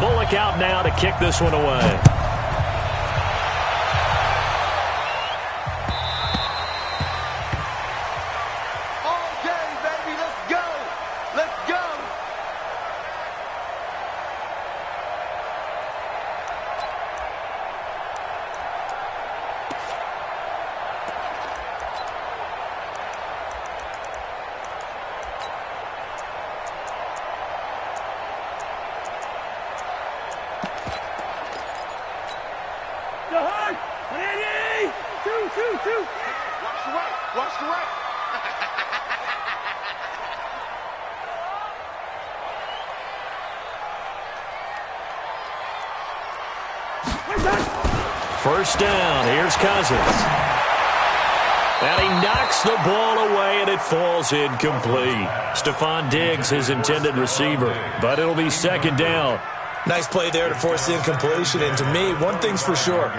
Bullock out now to kick this one away. Watch the right. First down. Here's Cousins. And he knocks the ball away, and it falls incomplete. Stephon Diggs, his intended receiver. But it'll be second down. Nice play there to force the incompletion. And to me, one thing's for sure.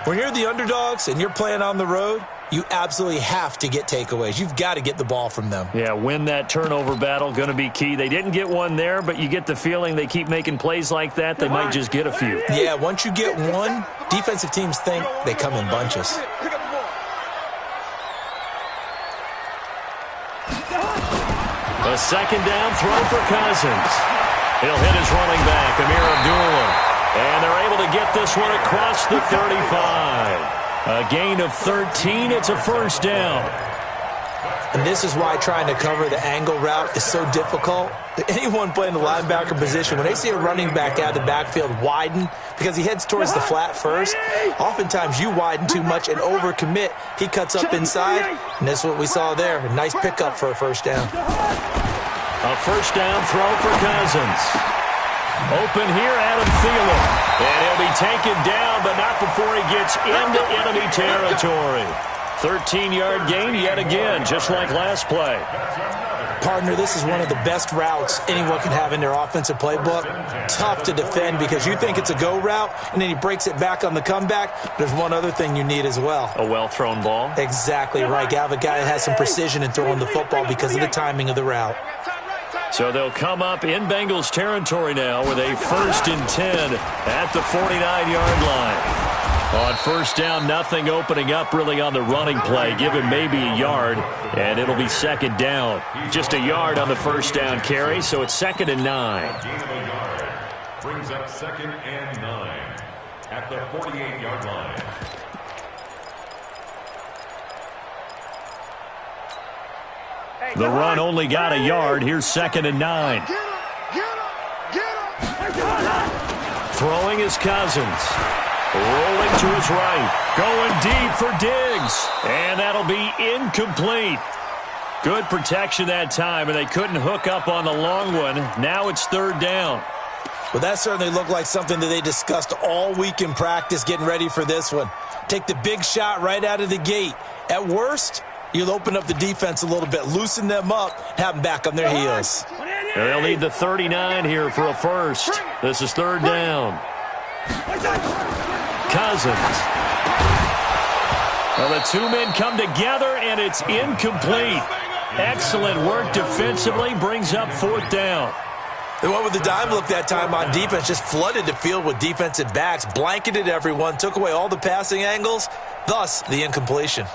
When you're the underdogs and you're playing on the road, you absolutely have to get takeaways. You've got to get the ball from them. Yeah, win that turnover battle, going to be key. They didn't get one there, but you get the feeling they keep making plays like that, they might just get a few. Yeah, once you get one, defensive teams think they come in bunches. A second down throw for Cousins. He'll hit his running back, Amir Abdullah. And they're able to get this one across the 35. A gain of 13. It's a first down. And this is why trying to cover the angle route is so difficult. Anyone playing the linebacker position, when they see a running back out of the backfield widen, because he heads towards the flat first, oftentimes you widen too much and overcommit. He cuts up inside, and that's what we saw there. A nice pickup for a first down. A first down throw for Cousins. Open here, Adam Thielen. And he'll be taken down, but not before he gets into enemy territory. 13-yard gain yet again, just like last play. Partner, this is one of the best routes anyone can have in their offensive playbook. Tough to defend because you think it's a go route, and then he breaks it back on the comeback. There's one other thing you need as well. A well-thrown ball? Exactly right. You have a guy that has some precision in throwing the football because of the timing of the route. So they'll come up in Bengals territory now with a 1st and 10 at the 49-yard line. On first down, nothing opening up really on the running play. Give him maybe a yard, and it'll be second down. Just a yard on the first down carry, so it's 2nd and 9. Brings up 2nd and 9 at the 48-yard line. The run only got a yard. Here's 2nd and 9. Throwing is Cousins. Rolling to his right. Going deep for Diggs. And that'll be incomplete. Good protection that time, and they couldn't hook up on the long one. Now it's 3rd down. Well, that certainly looked like something that they discussed all week in practice getting ready for this one. Take the big shot right out of the gate. At worst, you'll open up the defense a little bit, loosen them up, have them back on their heels. They'll need the 39 here for a first. This is 3rd down. Cousins. Well, the two men come together, and it's incomplete. Excellent work defensively, brings up 4th down. They went with the dime look that time on defense, just flooded the field with defensive backs, blanketed everyone, took away all the passing angles, thus the incompletion.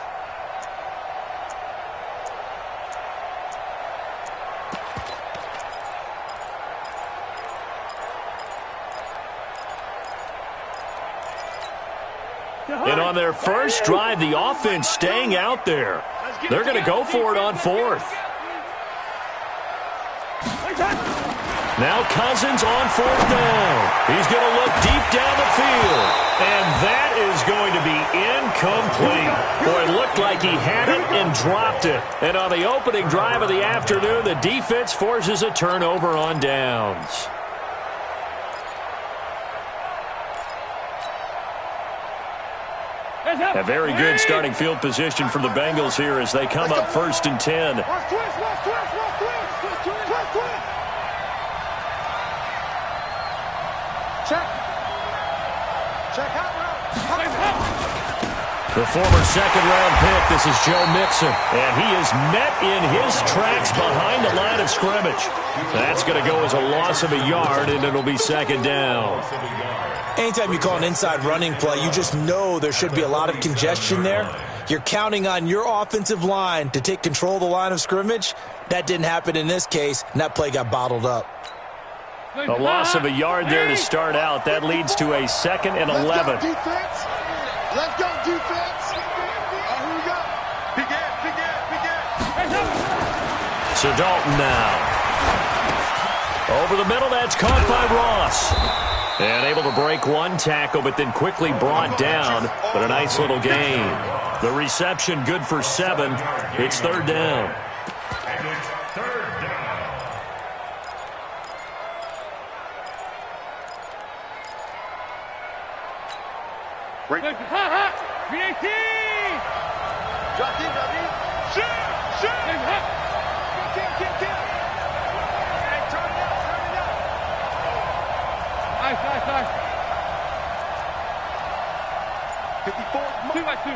And on their first drive, the offense staying out there. They're going to go for it on 4th. Now Cousins on 4th down. He's going to look deep down the field. And that is going to be incomplete. Boy, it looked like he had it and dropped it. And on the opening drive of the afternoon, the defense forces a turnover on downs. A very good starting field position for the Bengals here as they come up 1st and 10. The former second-round pick, this is Joe Mixon. And he is met in his tracks behind the line of scrimmage. That's going to go as a loss of a yard, and it'll be second down. Anytime you call an inside running play, you just know there should be a lot of congestion there. You're counting on your offensive line to take control of the line of scrimmage. That didn't happen in this case, and that play got bottled up. A loss of a yard there to start out. That leads to a 2nd and 11. Let's go, defense. Let's go, defense. Here we go. Begin. So Dalton now. Over the middle, that's caught by Ross. And able to break one tackle, but then quickly brought down. But a nice little gain. The reception good for 7. It's third down. And it's third down. Break. Drop in. Shoot. Kick. Hey, turn it up. Nice. 54. 2x2.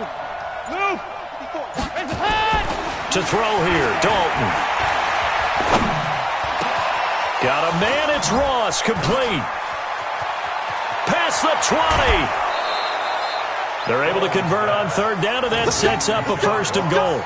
Move. 54. To throw here, Dalton. Got a man, it's Ross, complete. Past the 20. They're able to convert on third down, and that sets up a 1st and goal.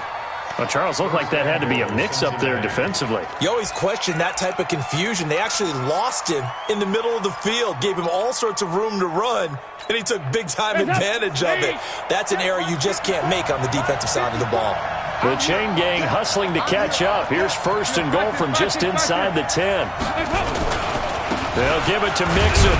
Well, Charles, looked like that had to be a mix-up there defensively. You always question that type of confusion. They actually lost him in the middle of the field, gave him all sorts of room to run, and he took big-time advantage of it. That's an error you just can't make on the defensive side of the ball. The chain gang hustling to catch up. Here's 1st and goal from just inside the 10. They'll give it to Mixon.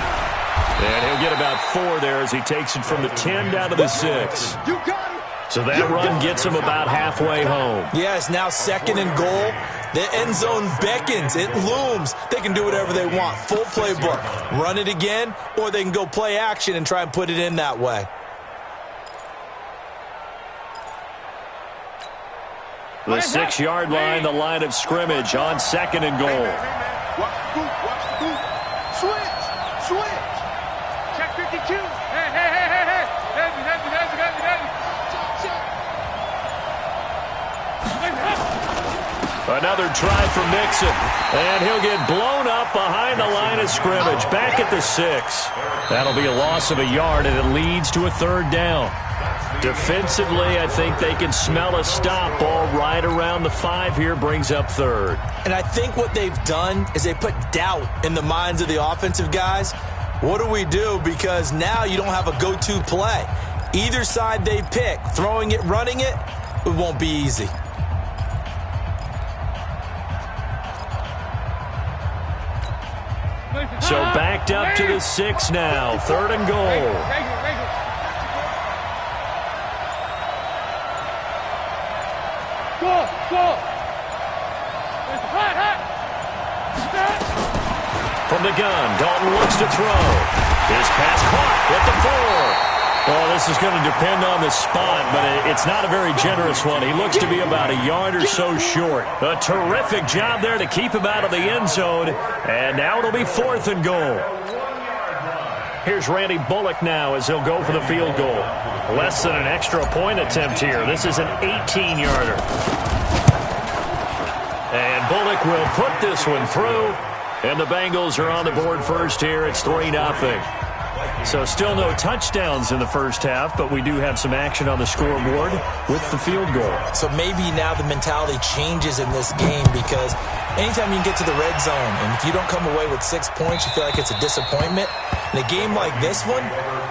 And he'll get about 4 there as he takes it from the 10 down to the 6. You got it. So that run gets him about halfway home. Yeah, it's now 2nd and goal. The end zone beckons. It looms. They can do whatever they want. Full playbook. Run it again, or they can go play action and try and put it in that way. The 6-yard line, the line of scrimmage on 2nd and goal. Watch the boot. Switch. Check 52. Hey. Another try for Mixon. And he'll get blown up behind the line of scrimmage. Back at the 6. That'll be a loss of a yard, and it leads to a 3rd down. Defensively, I think they can smell a stop ball right around the 5 here, brings up 3rd. And I think what they've done is they put doubt in the minds of the offensive guys. What do we do? Because now you don't have a go-to play. Either side they pick, throwing it, running it, it won't be easy. So backed up to the 6 now. 3rd and goal. Go. From the gun, Dalton looks to throw. His pass caught at the 4. Well, this is going to depend on the spot, but it's not a very generous one. He looks to be about a yard or so short. A terrific job there to keep him out of the end zone. And now it'll be 4th and goal. Here's Randy Bullock now as he'll go for the field goal. Less than an extra point attempt here. This is an 18-yarder. And Bullock will put this one through. And the Bengals are on the board first here. It's 3-0. So still no touchdowns in the first half, but we do have some action on the scoreboard with the field goal. So maybe now the mentality changes in this game, because anytime you can get to the red zone, and if you don't come away with 6 points, you feel like it's a disappointment. In a game like this one,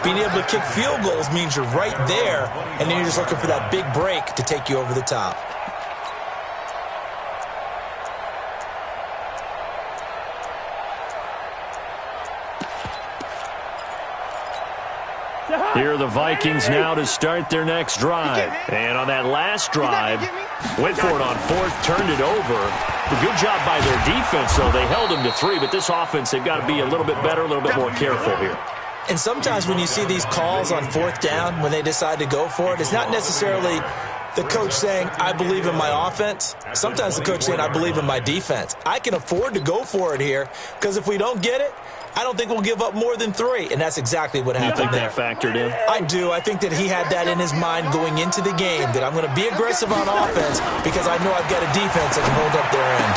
being able to kick field goals means you're right there, and then you're just looking for that big break to take you over the top. Here are the Vikings now to start their next drive. And on that last drive, went for it on 4th, turned it over. A good job by their defense, though. They held them to 3, but this offense, they've got to be a little bit better, a little bit more careful here. And sometimes when you see these calls on 4th down, when they decide to go for it, it's not necessarily The coach saying, I believe in my offense. Sometimes the coach saying, I believe in my defense. I can afford to go for it here because if we don't get it, I don't think we'll give up more than 3, and that's exactly what happened there. You think that factored in? I do. I think that he had that in his mind going into the game, that I'm going to be aggressive on offense because I know I've got a defense that can hold up their end.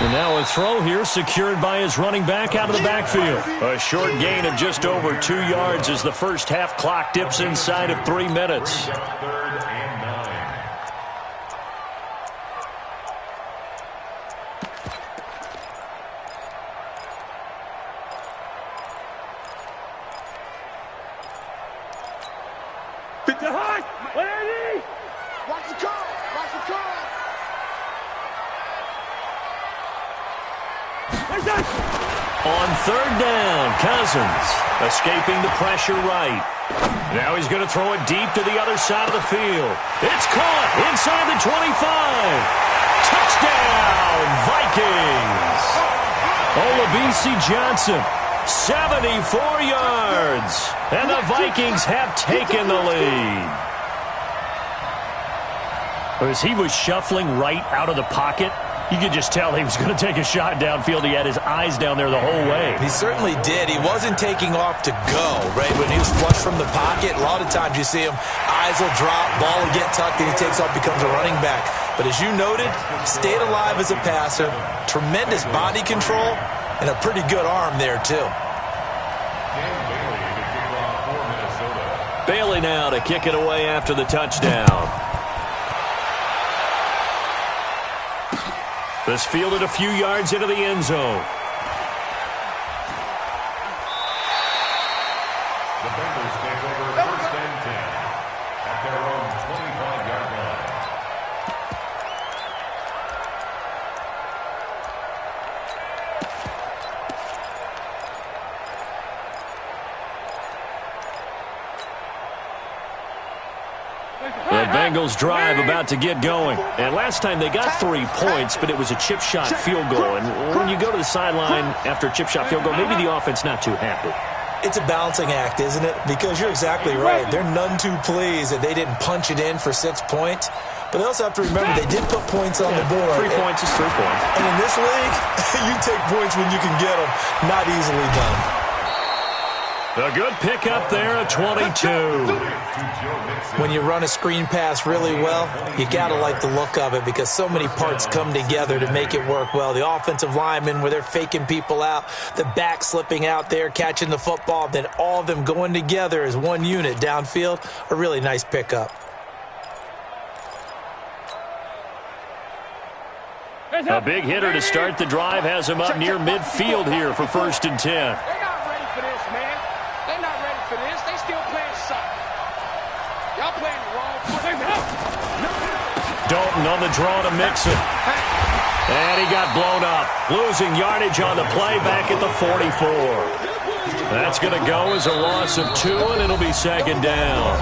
And now a throw here secured by his running back out of the backfield. A short gain of just over 2 yards as the first half clock dips inside of 3 minutes. Third and 9. Watch the call. Watch the call. On third down, Cousins escaping the pressure right. Now he's going to throw it deep to the other side of the field. It's caught inside the 25. Touchdown, Vikings. Olabisi Johnson, 74 yards. And the Vikings have taken the lead. As he was shuffling right out of the pocket, you could just tell he was going to take a shot downfield. He had his eyes down there the whole way. He certainly did. He wasn't taking off to go, right? When he was flush from the pocket, a lot of times you see him, eyes will drop, ball will get tucked, and he takes off, becomes a running back. But as you noted, stayed alive as a passer, tremendous body control, and a pretty good arm there, too. Bailey now to kick it away after the touchdown. This fielded a few yards into the end zone. The Bengals take over first and 10 at their own 25-yard line. The Bengals drive about to get going. And last time they got 3 points, but it was a chip shot field goal. And when you go to the sideline after a chip shot field goal, maybe the offense not too happy. It's a balancing act, isn't it? Because you're exactly right. They're none too pleased that they didn't punch it in for 6 points. But they also have to remember they did put points on the board. 3 points is 3 points. And in this league, you take points when you can get them. Not easily done. A good pickup there at 22. When you run a screen pass really well, you got to like the look of it because so many parts come together to make it work well. The offensive linemen, where they're faking people out, the back slipping out there, catching the football, then all of them going together as one unit downfield, a really nice pickup. A big hitter to start the drive has him up near midfield here for first and 10. They're not ready for this, man. They're not ready for this. They still playing soccer. Y'all playing the wrong foot. Dalton on the draw to Mixon. And he got blown up. Losing yardage on the play back at the 44. That's going to go as a loss of 2, and it'll be second down.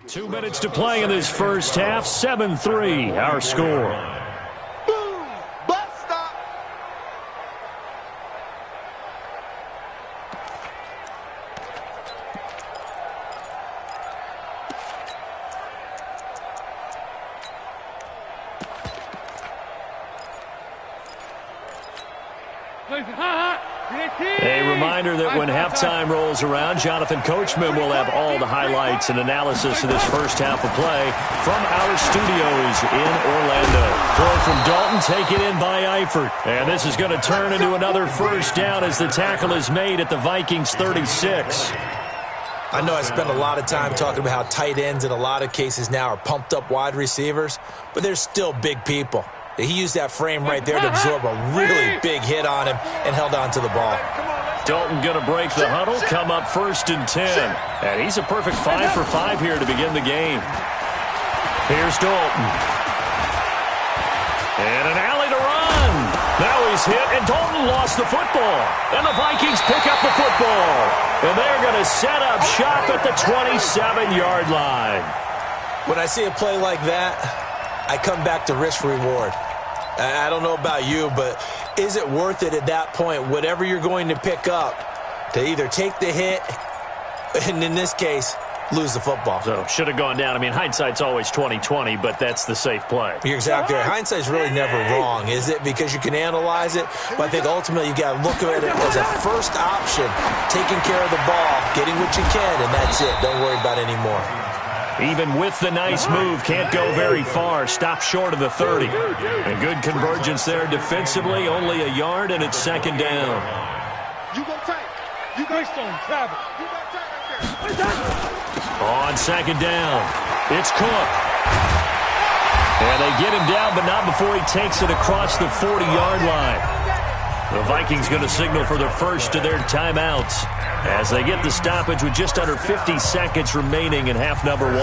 Two minutes to play in this first half. 7-3, our score. Boom! Bus stop. A reminder that when halftime rolls around, Jonathan Coachman will have all the highlights and analysis of this first half of play from our studios in Orlando. Throw from Dalton, taken in by Eifert. And this is going to turn into another first down as the tackle is made at the Vikings 36. I know I spend a lot of time talking about how tight ends in a lot of cases now are pumped up wide receivers, but they're still big people. He used that frame right there to absorb a really big hit on him and held on to the ball. Come on, let's Dalton going to break the huddle, come up 1st and 10. And he's a perfect 5 for 5 here to begin the game. Here's Dalton. And an alley to run. Now he's hit, and Dalton lost the football. And the Vikings pick up the football. And they're going to set up shop at the 27-yard line. When I see a play like that, I come back to risk-reward. I don't know about you, but is it worth it at that point, whatever you're going to pick up, to either take the hit, and in this case, lose the football? So, should have gone down. I mean, hindsight's always 20/20, but that's the safe play. You're exactly right. Hindsight's really never wrong, is it? Because you can analyze it, but I think ultimately you got to look at it as a first option, taking care of the ball, getting what you can, and that's it. Don't worry about any more. Even with the nice move, can't go very far. Stop short of the 30. And good convergence there defensively, only a yard, and it's 2nd down. You go tight. You go stone, travel. You got tight right there. On 2nd down, it's Cook. And they get him down, but not before he takes it across the 40-yard line. The Vikings going to signal for the first of their timeouts as they get the stoppage with just under 50 seconds remaining in half number 1.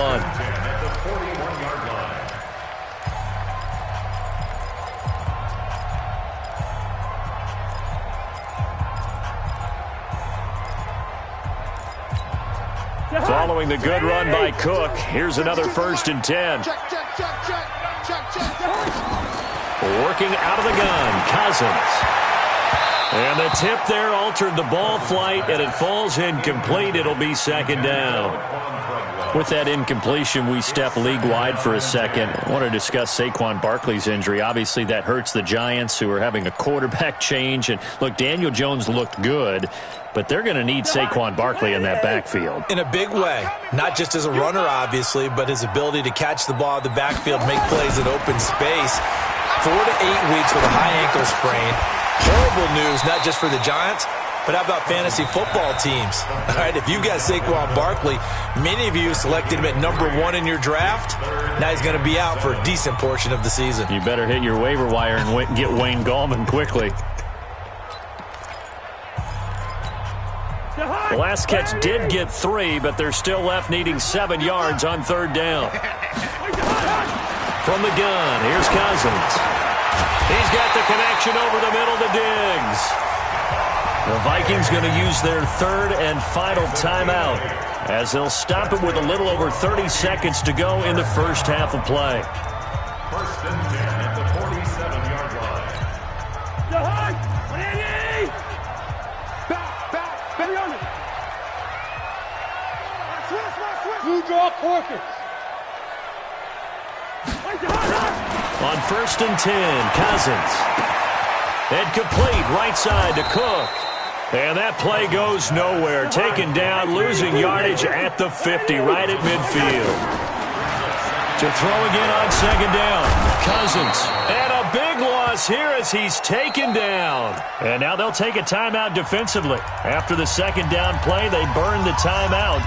Following the good run by Cook, here's another 1st and 10. Working out of the gun, Cousins. And the tip there altered the ball flight, and it falls incomplete. It'll be 2nd down. With that incompletion, we step league-wide for a second. I want to discuss Saquon Barkley's injury. Obviously, that hurts the Giants, who are having a quarterback change. And, look, Daniel Jones looked good, but they're going to need Saquon Barkley in that backfield. In a big way. Not just as a runner, obviously, but his ability to catch the ball in the backfield, make plays in open space. 4 to 8 weeks with a high ankle sprain. Horrible news, not just for the Giants, but how about fantasy football teams? All right, if you got Saquon Barkley, many of you selected him at number 1 in your draft. Now he's going to be out for a decent portion of the season. You better hit your waiver wire and get Wayne Gallman quickly. The last catch did get 3, but they're still left needing 7 yards on 3rd down. From the gun, here's Cousins. He's got the connection over the middle to Diggs. The Vikings going to use their 3rd and final timeout as they'll stop it with a little over 30 seconds to go in the first half of play. 1st and 10 at the 47-yard line. Blue draw quarters. On 1st and 10, Cousins. And complete right side to Cook. And that play goes nowhere. Taken down, losing yardage at the 50, right at midfield. To throw again on 2nd down, Cousins. And a big loss here as he's taken down. And now they'll take a timeout defensively. After the 2nd down play, they burn the timeout,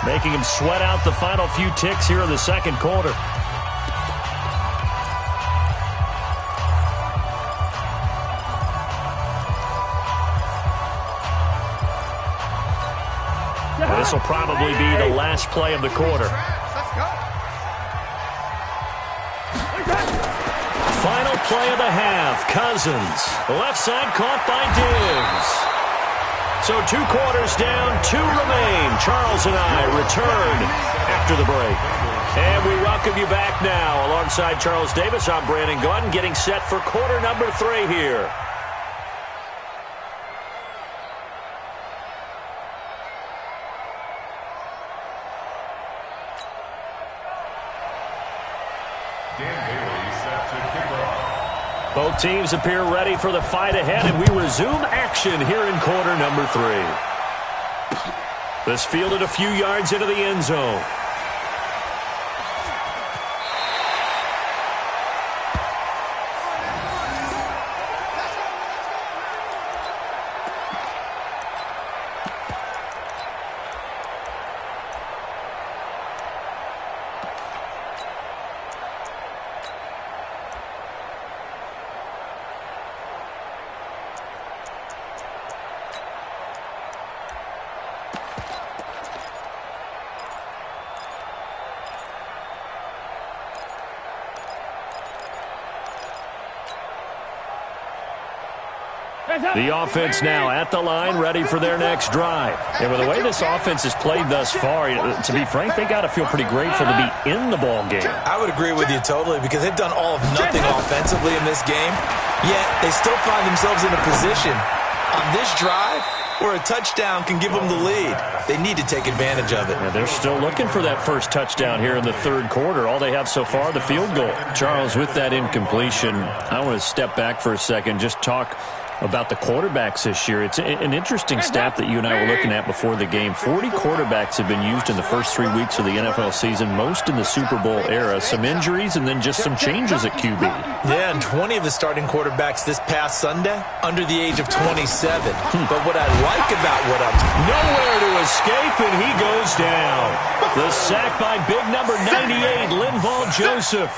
making him sweat out the final few ticks here in the 2nd quarter. This will probably be the last play of the quarter. Final play of the half. Cousins. Left side caught by Diggs. So 2 quarters down, 2 remain. Charles and I return after the break. And we welcome you back now. Alongside Charles Davis, I'm Brandon Gaudin, getting set for quarter number 3 here. Both teams appear ready for the fight ahead, and we resume action here in quarter number 3. This fielded a few yards into the end zone. The offense now at the line, ready for their next drive. And with the way this offense has played thus far, to be frank, they got to feel pretty grateful to be in the ball game. I would agree with you totally because they've done all of nothing offensively in this game, yet they still find themselves in a position on this drive where a touchdown can give them the lead. They need to take advantage of it. Yeah, they're still looking for that first touchdown here in the third quarter. All they have so far, the field goal. Charles, with that incompletion, I want to step back for a second, just talk about the quarterbacks this year. It's an interesting stat that you and I were looking at before the game. 40 quarterbacks have been used in the first 3 weeks of the NFL season, most in the Super Bowl era. Some injuries and then just some changes at QB. Yeah, and 20 of the starting quarterbacks this past Sunday under the age of 27. But what I like about what I'm... Nowhere to escape, and he goes down. The sack by big number 98, Linval Joseph.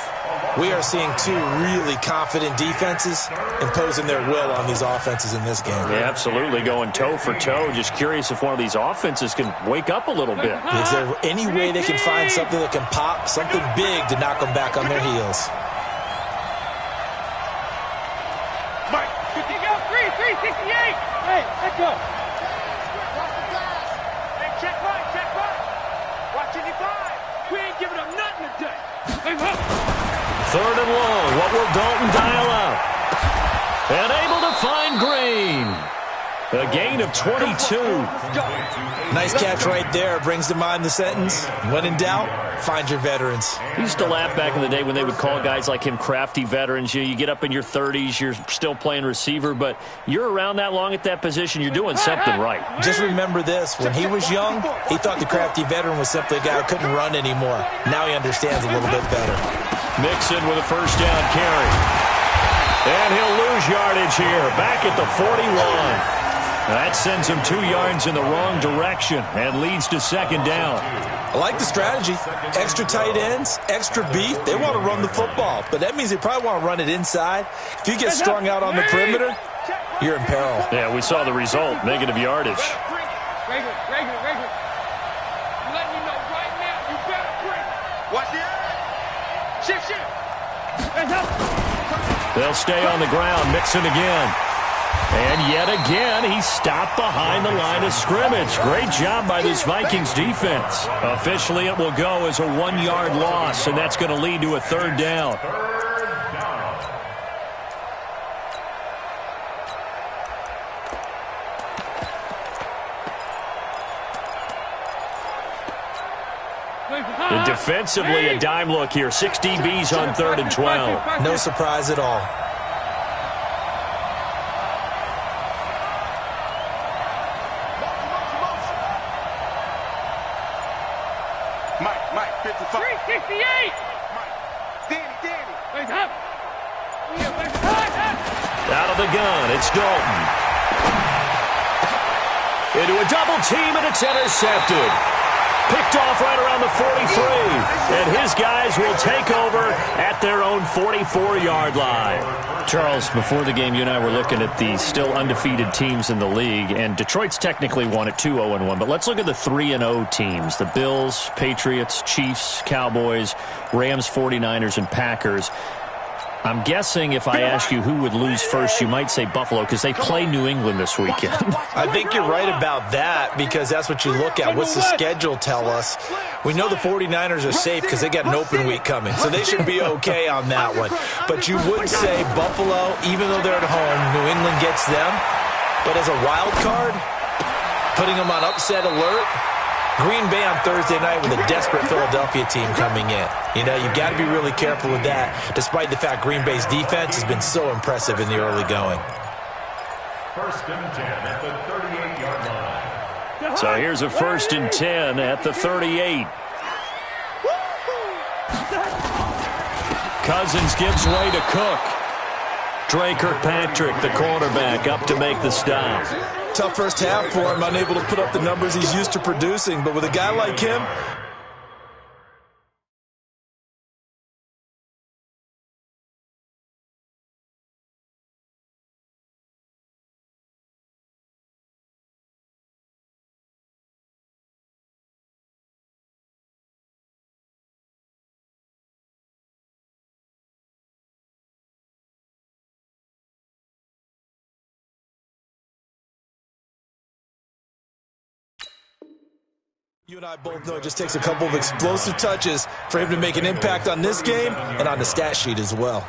We are seeing two really confident defenses imposing their will on these offenses in this game. Yeah, absolutely, going toe for toe. Just curious if one of these offenses can wake up a little bit. Is there any way they can find something that can pop, something big to knock them back on their heels? Mike, you go, 368. Hey, let's go. Hey, check right. Watch 85. We ain't giving up nothing today. Hey, up. Third and long. What will Dalton dial up? And able to find Green. A gain of 22. Nice catch right there. Brings to mind the sentence, when in doubt, find your veterans. I used to laugh back in the day when they would call guys like him crafty veterans. You get up in your 30s, you're still playing receiver, but you're around that long at that position, you're doing something right. Just remember this. When he was young, he thought the crafty veteran was simply a guy who couldn't run anymore. Now he understands a little bit better. Mixon with a first down carry. And he'll lose yardage here, back at the 41. That sends him 2 yards in the wrong direction and leads to second down. I like the strategy. Extra tight ends, extra beef. They want to run the football, but that means they probably want to run it inside. If you get strung out on the perimeter, you're in peril. Yeah, we saw the result, negative yardage. Regular. Let me know right now, you better bring. Watch the edge. Shift. They'll stay on the ground, Mixon again. And yet again, he's stopped behind the line of scrimmage. Great job by this Vikings defense. Officially, it will go as a 1-yard loss, and that's going to lead to a third down. And defensively, a dime look here. 6 DBs on 3rd and 12. No surprise at all. Mike, 55. 368. Danny. Wait up. Out of the gun, it's Dalton. Into a double team, and it's intercepted. Picked off right around the 43. And his guys will take over at their own 44-yard line. Charles, before the game, you and I were looking at the still undefeated teams in the league, and Detroit's technically won at 2-0-1. But let's look at the 3-0 teams. The Bills, Patriots, Chiefs, Cowboys, Rams, 49ers, and Packers. I'm guessing if I ask you who would lose first, you might say Buffalo because they play New England this weekend. I think you're right about that because that's what you look at. What's the schedule tell us? We know the 49ers are safe because they got an open week coming, so they should be okay on that one. But you would say Buffalo, even though they're at home, New England gets them. But as a wild card, putting them on upset alert, Green Bay on Thursday night with a desperate Philadelphia team coming in. You know, you've got to be really careful with that, despite the fact Green Bay's defense has been so impressive in the early going. 1st and 10 at the 38-yard line. So here's a 1st and 10 at the 38. Cousins gives way to Cook. Trey Kirkpatrick, the cornerback, up to make the stop. Tough first half for him, unable to put up the numbers he's used to producing. But with a guy like him, You and I both know it just takes a couple of explosive touches for him to make an impact on this game and on the stat sheet as well.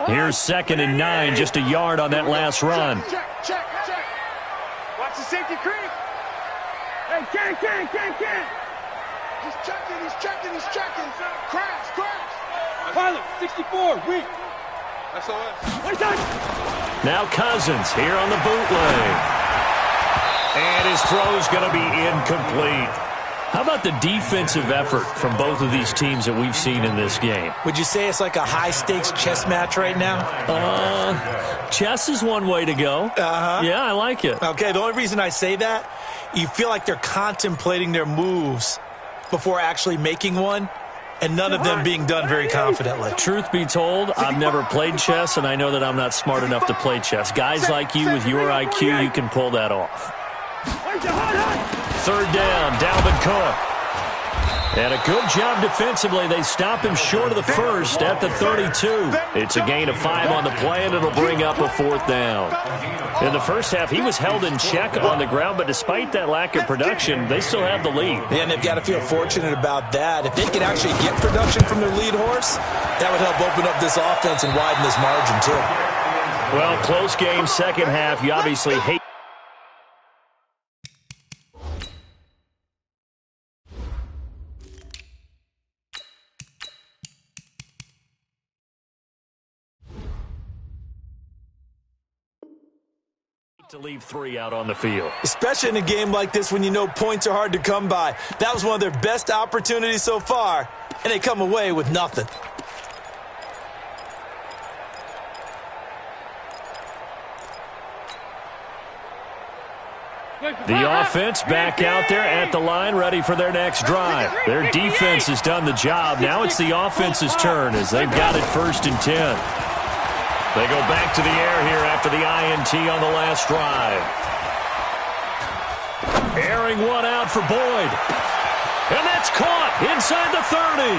Here's 2nd and 9, just a yard on that last run. Check. Watch the safety creep. Hey, can't. He's checking. Crash. Pilot, 64, weak. SOS. Now Cousins here on the bootleg. And his throw's going to be incomplete. How about the defensive effort from both of these teams that we've seen in this game? Would you say it's like a high-stakes chess match right now? Chess is one way to go. Yeah, I like it. Okay, the only reason I say that, you feel like they're contemplating their moves before actually making one, and none of them being done very confidently. Truth be told, I've never played chess, and I know that I'm not smart enough to play chess. Guys like you with your IQ, you can pull that off. 3rd down, Dalvin Cook. And a good job defensively. They stop him short of the first at the 32. It's a gain of 5 on the play, and it'll bring up a 4th down. In the first half, he was held in check on the ground, but despite that lack of production, they still have the lead. Yeah, and they've got to feel fortunate about that. If they could actually get production from their lead horse, that would help open up this offense and widen this margin, too. Well, close game, 2nd half. You obviously hate to leave 3 out on the field. Especially in a game like this when you know points are hard to come by. That was one of their best opportunities so far, and they come away with nothing. The offense back out there at the line, ready for their next drive. Their defense has done the job. Now it's the offense's turn as they've got it 1st and 10. They go back to the air here after the INT on the last drive. Airing one out for Boyd. And that's caught inside the 30.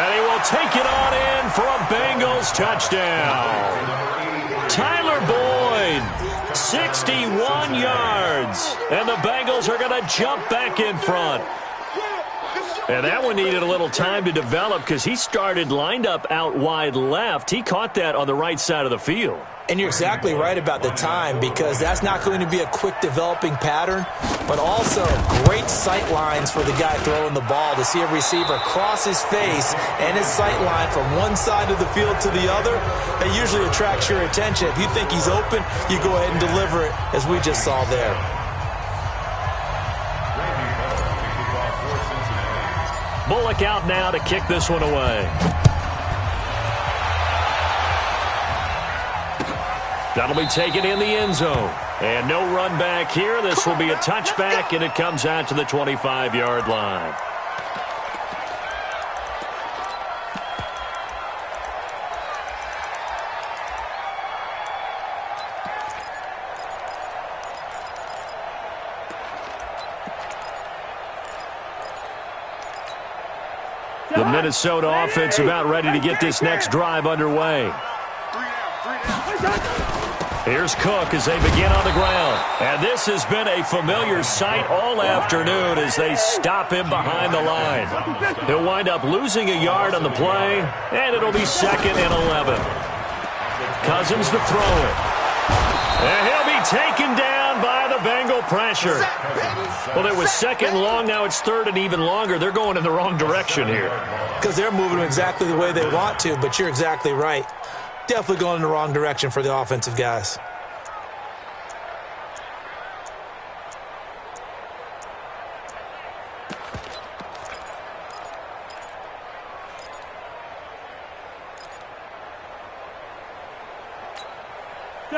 And he will take it on in for a Bengals touchdown. Tyler Boyd, 61 yards. And the Bengals are going to jump back in front. And that one needed a little time to develop because he started lined up out wide left. He caught that on the right side of the field. And you're exactly right about the time because that's not going to be a quick developing pattern, but also great sight lines for the guy throwing the ball to see a receiver cross his face and his sight line from one side of the field to the other. That usually attracts your attention. If you think he's open, you go ahead and deliver it as we just saw there. Bullock out now to kick this one away. That'll be taken in the end zone. And no run back here. This will be a touchback, and it comes out to the 25-yard line. The Minnesota offense about ready to get this next drive underway. Here's Cook as they begin on the ground. And this has been a familiar sight all afternoon as they stop him behind the line. He'll wind up losing a yard on the play, and it'll be 2nd and 11. Cousins to throw it. And he'll be taken down by the Bengal pressure. Well, it was 2nd long. Now it's 3rd and even longer. They're going in the wrong direction here. Because they're moving exactly the way they want to, but you're exactly right. Definitely going in the wrong direction for the offensive guys.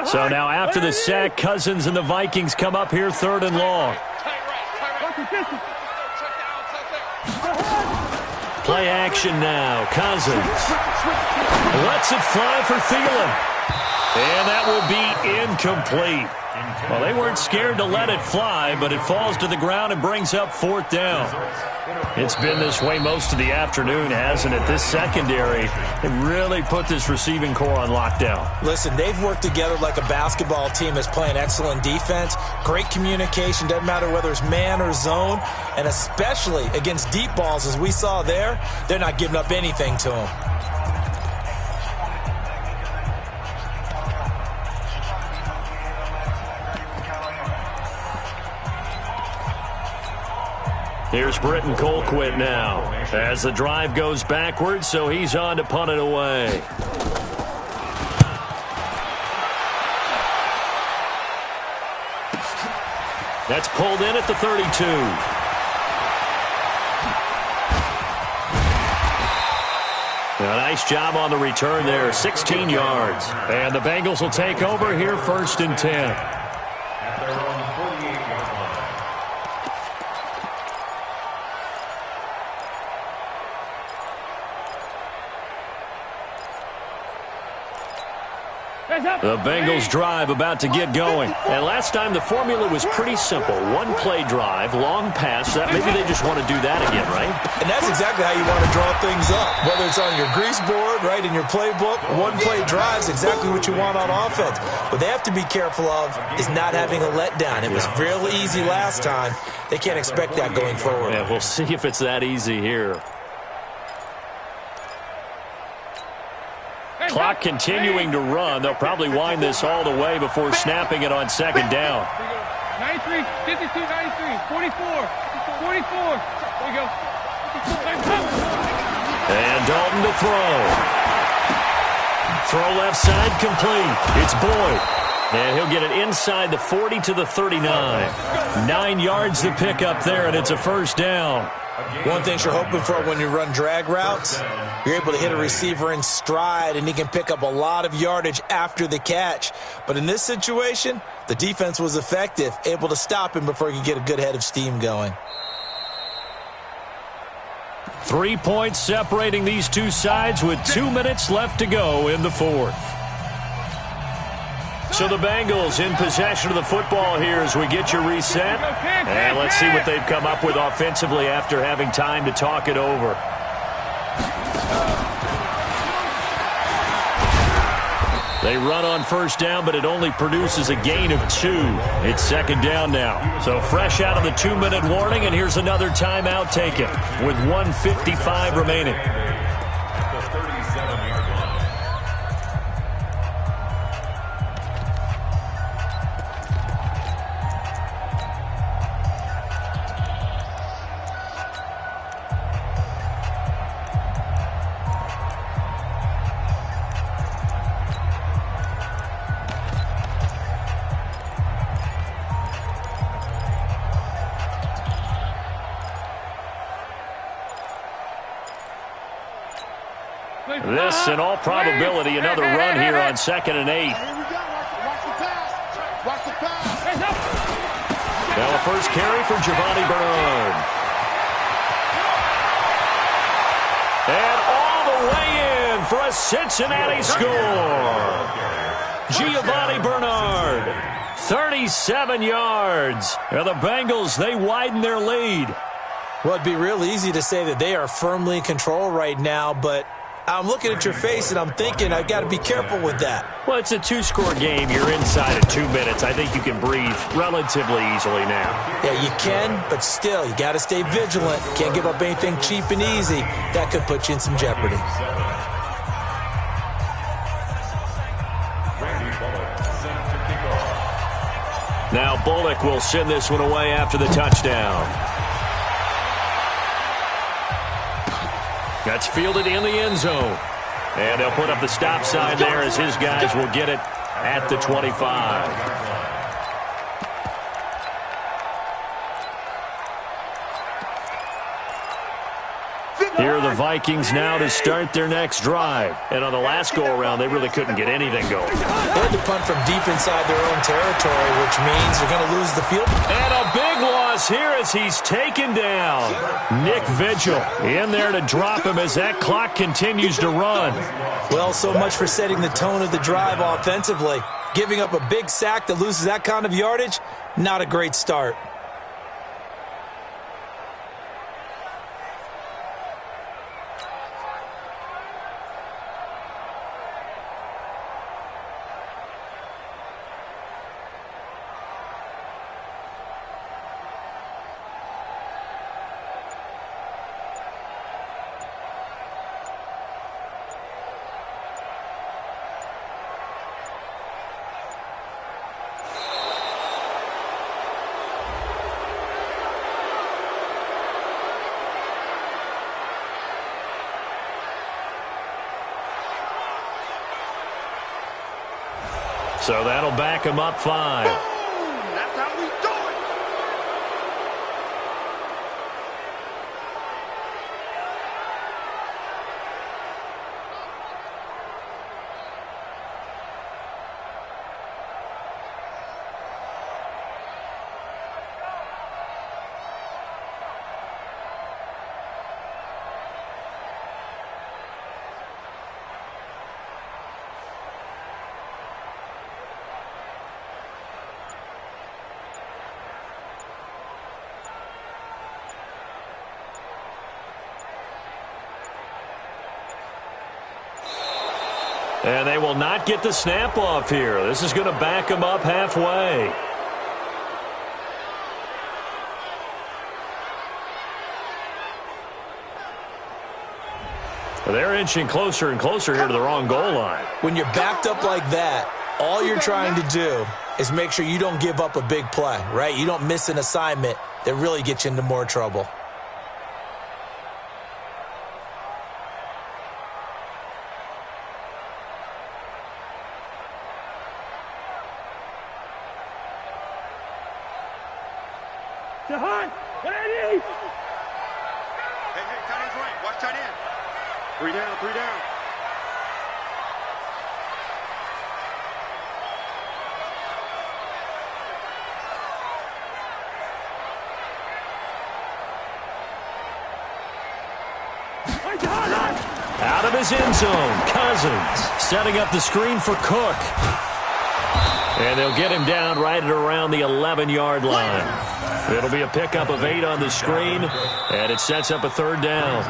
So now after the sack, Cousins and the Vikings come up here 3rd and long. Play action now. Cousins lets it fly for Thielen. And that will be incomplete. Well, they weren't scared to let it fly, but it falls to the ground and brings up 4th down. It's been this way most of the afternoon, hasn't it? This secondary, they really put this receiving core on lockdown. Listen, they've worked together like a basketball team that's playing excellent defense. Great communication, doesn't matter whether it's man or zone, and especially against deep balls, as we saw there, they're not giving up anything to them. Here's Britton Colquitt now as the drive goes backwards, so he's on to punt it away. That's pulled in at the 32. A nice job on the return there, 16 yards. And the Bengals will take over here 1st and 10. At their own 48-yard line. The Bengals drive about to get going. And last time the formula was pretty simple. One play drive, long pass. Maybe they just want to do that again, right? And that's exactly how you want to draw things up. Whether it's on your grease board, right, in your playbook, one play drive is exactly what you want on offense. What they have to be careful of is not having a letdown. It was real easy last time. They can't expect that going forward. Yeah, we'll see if it's that easy here. Clock continuing to run. They'll probably wind this all the way before snapping it on 2nd down. 93, 52, 93, 44, 44. There you go. And Dalton to throw. Throw left side complete. It's Boyd. And he'll get it inside the 40 to the 39. 9 yards to pick up there, and it's a 1st down. One thing you're hoping for when you run drag routes, you're able to hit a receiver in stride, and he can pick up a lot of yardage after the catch. But in this situation, the defense was effective, able to stop him before he could get a good head of steam going. 3 points separating these two sides with 2 minutes left to go in the 4th. So the Bengals in possession of the football here as we get you reset. And let's see what they've come up with offensively after having time to talk it over. They run on 1st down, but it only produces a gain of 2. It's 2nd down now. So fresh out of the 2-minute warning, and here's another timeout taken with 1:55 remaining. This, in all probability, another run here on 2nd and 8. Here we go. Watch the pass. Watch the pass. Now a first carry for Giovanni Bernard. And all the way in for a Cincinnati score. Giovanni Bernard, 37 yards. And the Bengals, they widen their lead. Well, it'd be real easy to say that they are firmly in control right now, but I'm looking at your face and I'm thinking I've got to be careful with that. Well, it's a 2-score game. You're inside of 2 minutes. I think you can breathe relatively easily now. Yeah, you can, but still, you got to stay vigilant. Can't give up anything cheap and easy. That could put you in some jeopardy. Now Bullock will send this one away after the touchdown. That's fielded in the end zone. And they'll put up the stop sign there as his guys will get it at the 25. Here are the Vikings now to start their next drive. And on the last go-around, they really couldn't get anything going. They had to punt from deep inside their own territory, which means they're going to lose the field. And a big loss loss here as he's taken down. Nick Vigil in there to drop him as that clock continues to run. Well, so much for setting the tone of the drive offensively. Giving up a big sack that loses that kind of yardage, not a great start. So that'll back him up 5. That's how we do it. And they will not get the snap off here. This is going to back them up halfway. They're inching closer and closer here to the wrong goal line. When you're backed up like that, all you're trying to do is make sure you don't give up a big play, right? You don't miss an assignment that really gets you into more trouble. Jahan, what I need? Hey, tight end's right. Watch tight end. 3 down, 3 down. Out of his end zone, Cousins setting up the screen for Cook. And they'll get him down right at around the 11-yard line. It'll be a pickup of 8 on the screen, and it sets up a 3rd down.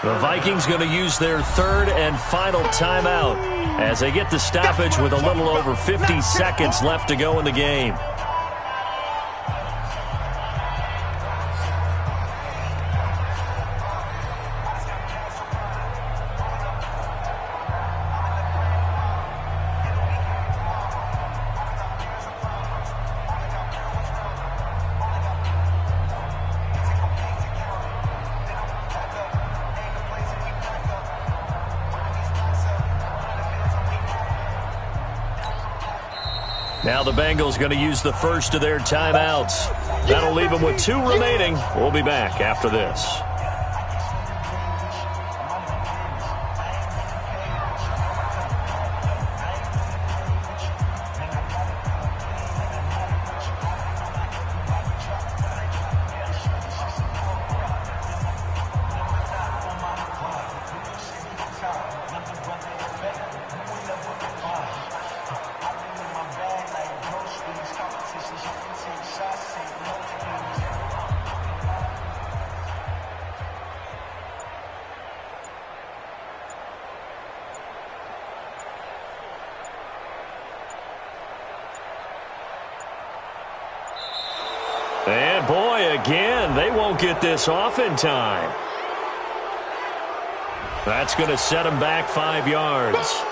The Vikings going to use their 3rd and final timeout as they get the stoppage with a little over 50 seconds left to go in the game. Now the Bengals going to use the first of their timeouts. That'll leave them with 2 remaining. We'll be back after this. And boy, again, they won't get this off in time. That's going to set them back 5 yards.